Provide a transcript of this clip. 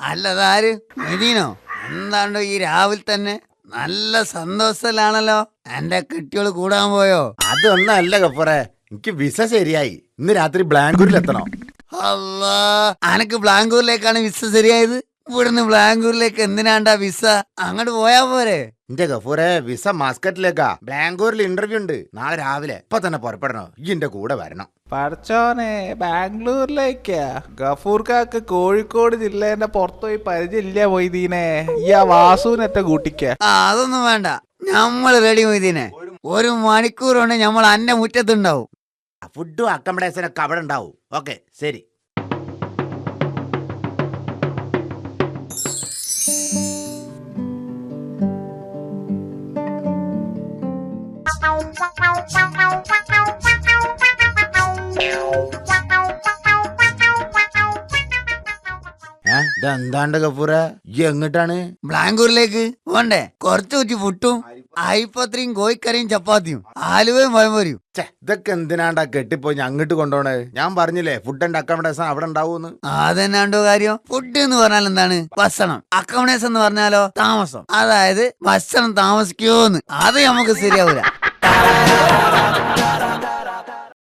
അല്ലതാര് മൊയ്തീനോ? എന്താണ്ടോ ഈ രാവിലെ തന്നെ നല്ല സന്തോഷത്തിലാണല്ലോ. എന്റെ കുട്ടികള് കൂടാൻ പോയോ? അതൊന്നും അല്ല ഗഫൂറെ, എനിക്ക് വിസ ശരിയായി. ഇന്ന് രാത്രി ബാംഗ്ലൂരിൽ എത്തണം. അല്ലാ, അനക്ക് ബാംഗ്ലൂരിലേക്കാണ് വിസ ശരിയായത്? ഇവിടുന്ന് ബാംഗ്ലൂരിലേക്ക് എന്തിനാണ്ടാ വിസ? അങ്ങോട്ട് പോയാ പോരെ? എന്റെ ഗഫൂറെ, വിസ മാസ്കറ്റിലേക്കാ. ബാംഗ്ലൂരിൽ ഇന്റർവ്യൂ ഉണ്ട് നാളെ രാവിലെ. ഇപ്പൊ തന്നെ പുറപ്പെടണോ? ഈ എന്റെ കൂടെ വരണം. പഠിച്ചോനെ, ബാംഗ്ലൂരിലേക്കാ? ഗഫൂർക്കാക്ക് കോഴിക്കോട് ജില്ലേന്റെ പുറത്തുപോയി പരിചയമില്ല മൊയ്തീനെ. ഈ ആ വാസുവിനൊറ്റ കൂട്ടിക്ക. അതൊന്നും വേണ്ട, ഞമ്മള് റെഡി മൊയ്തീനെ. 1 മണിക്കൂർ കൊണ്ട് ഞമ്മൾ അന്റെ മുറ്റത്തുണ്ടാവും. ഫുഡും അക്കോമഡേഷനൊക്കെ അവിടെ ഉണ്ടാവും. ഓക്കെ, ശരി. ഇതെന്താണ്ട് ഗഫൂറെ, ഈ എങ്ങോട്ടാണ്? ബാംഗ്ലൂരിലേക്ക് പോണ്ടേ? കുറച്ച് കുറ്റി പുട്ടും അരിപ്പത്രിയും കോഴിക്കറിയും ചപ്പാത്തിയും ആലുവയും പഴംപൊരിയും. ഇതൊക്കെ എന്തിനാണ്ടാ കെട്ടിപ്പോയി അങ്ങോട്ട് കൊണ്ടുപോണേ? ഞാൻ പറഞ്ഞില്ലേ ഫുഡ് ആൻഡ് അക്കോമഡേഷൻ അവിടെ ഉണ്ടാവൂന്ന്. അതെന്നാണ്ടോ കാര്യം? ഫുഡ് എന്ന് പറഞ്ഞാൽ എന്താണ്? ഭക്ഷണം. അക്കോമഡേഷൻ എന്ന് പറഞ്ഞാലോ താമസം. അതായത് ഭക്ഷണം താമസിക്കോന്ന്. അത് നമുക്ക് ശരിയാവൂല.